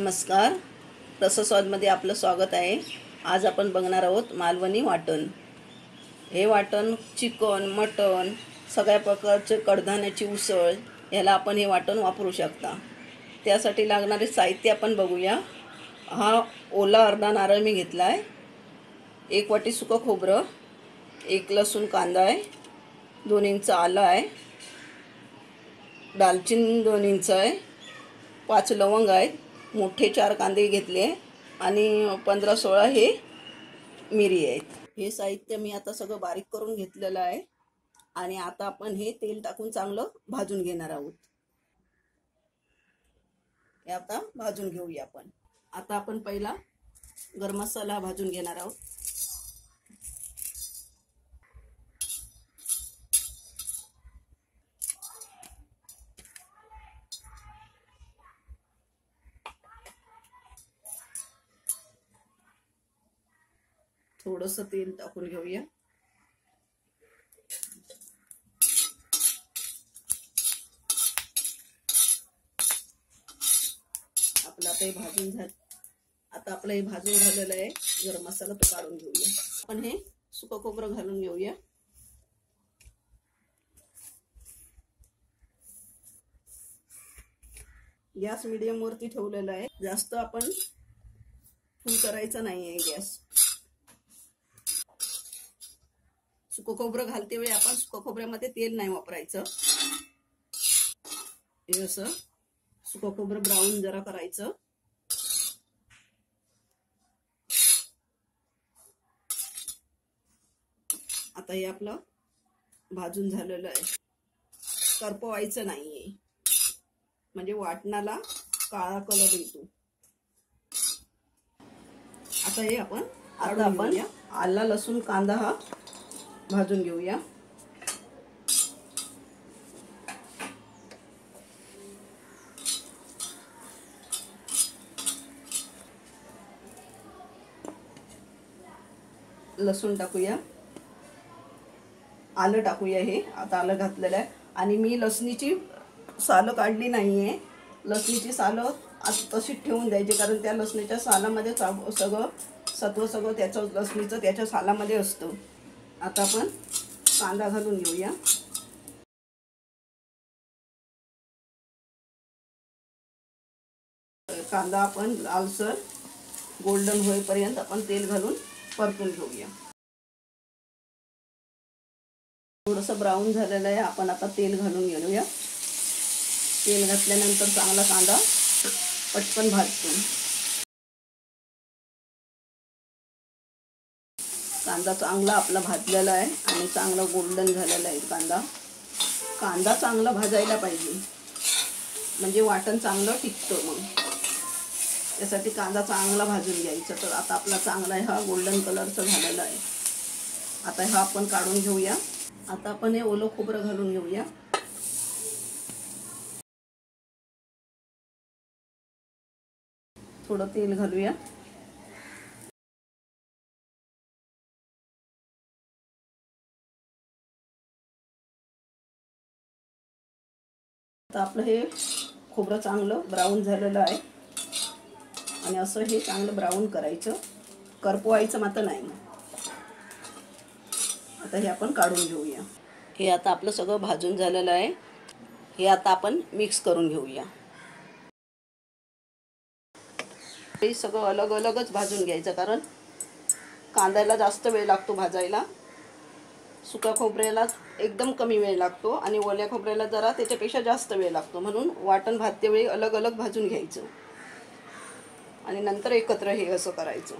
नमस्कार, रसस्वादमध्ये आपलं स्वागत आहे। आज आपण बघणार आहोत मालवणी वाटण। हे वाटण चिकन, मटण, सगळ्या प्रकारचे कडधान्याची उसळ याला आपण हे वाटण वापरू शकता। त्यासाठी लागणारे साहित्य आपण बघूया। हा ओला अर्धा नारळ मी घेतला आहे, 1 वाटी सुकं खोबरं, 1 लसूण कांदा आहे, 2 इंच आलं आहे, दालचिनी 2 इंच आहे, 5 लवंग आहेत, मोठे 4 कांदे घेतले आणि 15-16 हे मिरी आहेत। हे साहित्य मी आता सगळं बारीक करून घेतलेलं आहे आणि आता आपण हे तेल टाकून चांगलं भाजून घेणार आहोत। हे आता भाजून घेऊया आपण। आता आपण पहिला गरम मसाला भाजून घेणार आहोत। थोडंसं तेल टाकून घेऊया। आपलं आता हे भाजून झालं। आता आपलं हे भाजून झालेलं आहे गरम मसाला, तो काढून घेऊया। आपण हे सुकं खोबरं घालून घेऊया। गॅस मीडियम वरती ठेवलेला आहे, जास्त आपण फुल करायचा नाहीये गॅस। सुकं खोबरं घालते वेळी आपण सुकं खोबऱ्यामध्ये तेल नाही वापरायचं। हे असं सुकं खोबरं ब्राऊन जरा करायचं। आता हे आपलं भाजून झालेलं आहे, करपवायचं नाहीये, म्हणजे वाटणाला काळा कलर येतो। आता हे आपण आला लसूण कांदा हा भाजून घेऊया। लसूण टाकूया, आलं टाकूया। हे आता आलं घातलेलं आहे आणि मी लसणीची सालं काढली नाहीये। लसणीची सालं तशीच ठेवून द्यायची, कारण त्या लसणीच्या सालामध्ये सगळं सत्व सगळं त्याचं लसणीचं त्याच्या सालामध्ये असतं। आता आपण कांदा घालून घेऊया। कांदा आपण लालसर गोल्डन होईपर्यंत आपण तेल घालून परतून घेऊया। थोडंसं ब्राऊन झालेलं आहे, आपण आता तेल घालून घेऊया। तेल घातल्यानंतर चांगला कांदा पटकन भाजतो। कांदा चांगला आपला भाजलेला आहे आणि चांगला गोल्डन झालेला आहे कांदा। कांदा चांगला भाजायला पाहिजे, म्हणजे वाटण चांगलं टिकतं। मग त्यासाठी कांदा चांगला भाजून घ्यायचा। तर आता आपला चांगला हा गोल्डन कलरचा झालेला आहे। आता हा आपण काढून घेऊया। आता आपण हे ओलं खोबरं घालून घेऊया। थोडं तेल घालूया। आता आपलं हे खोबरं चांगलं ब्राऊन झालेलं आहे आणि असं हे चांगलं ब्राऊन करायचं, करपवायचं मात्र नाही। आता हे आपण काढून घेऊया। हे आता आपलं सगळं भाजून झालेलं आहे। हे आता आपण मिक्स करून घेऊया। हे सगळं अलग अलगच भाजून घ्यायचं, कारण कांद्याला जास्त वेळ लागतो भाजायला, सुक्या खोबऱ्याला एकदम कमी वेळ लागतो आणि ओल्या खोबऱ्याला जरा त्याच्यापेक्षा जास्त वेळ लागतो। म्हणून वाटण भाजते वेळी अलग अलग भाजून घ्यायचं आणि नंतर एकत्र हे असं करायचं।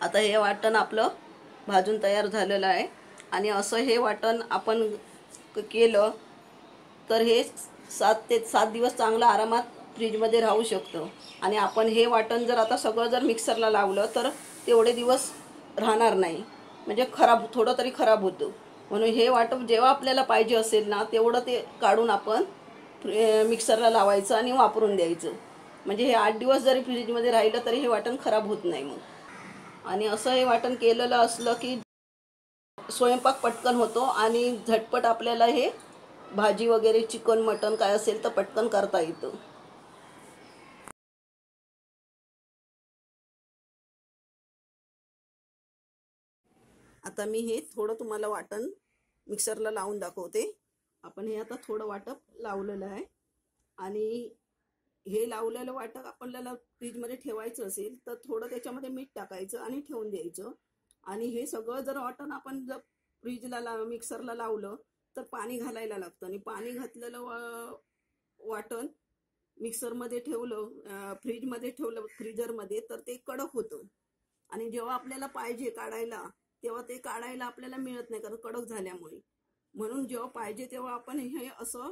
आता हे वाटण आपलं भाजून तयार झालेलं आहे आणि असं हे वाटण आपण केलं तर हे 7 ते 7 दिवस चांगलं आरामात फ्रीजमध्ये राहू शकतं। आणि आपण हे वाटण जर आता सगळं जर मिक्सरला लावलं तर तेवढे दिवस राहणार नाही, म्हणजे थोडं तरी खराब होतं। म्हणून हे वाटण जेव्हा आपल्याला पाहिजे असेल ना तेवढं ते काढून आपण मिक्सरला लावायचं आणि वापरून द्यायचं, म्हणजे हे 8 दिवस जरी फ्रीजमध्ये राहिलं तरी हे वाटण खराब होत नाही। मग आणि असं हे वाटण केलेलं असलं की स्वयंपाक पटकन होतो आणि झटपट आपल्याला हे भाजी वगैरे चिकन मटन काय असेल तर पटकन करता येतं. आता मी हे थोडं तुम्हाला वाटण मिक्सरला लावून दाखवते. आपण हे आता थोडं वाटप लावलेलं आहे आणि हे लावलेलं वाटप आपल्याला फ्रीजमध्ये ठेवायचं असेल तर थोडं त्याच्यामध्ये मीठ टाकायचं आणि ठेवून द्यायचं. आणि हे सगळं जर वाटण आपण जर फ्रीजला मिक्सरला लावलं तर पाणी घालायला लागतं आणि पाणी घातलेलं वाटण मिक्सरमध्ये ठेवलं, फ्रीजमध्ये ठेवलं फ्रीजरमध्ये तर ते कडक होतं आणि जेव्हा आपल्याला पाहिजे काढायला तेव्हा ते काढायला आपल्याला मिळत नाही कारण कडक झाल्यामुळे. म्हणून जेव्हा पाहिजे तेव्हा आपण हे असं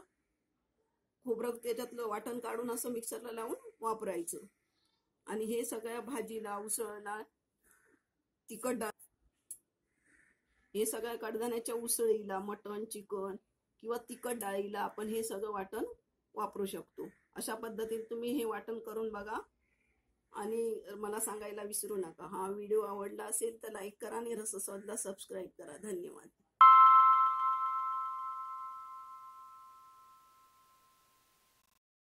खोबरं त्याच्यातलं वाटण काढून असं मिक्सरला लावून वापरायचं. आणि हे सगळ्या भाजीला उसळला तिखट डाळ हे सगळ्या कडधान्याच्या उसळीला मटण चिकन किंवा तिखट डाळीला आपण हे सगळं वाटण वापरू शकतो. अशा पद्धतीने तुम्ही हे वाटण करून बघा आणि मला सांगायला विसरू नका. हा व्हिडिओ आवडला असेल तर लाईक करा आणि रससवादला सबस्क्राईब करा. धन्यवाद.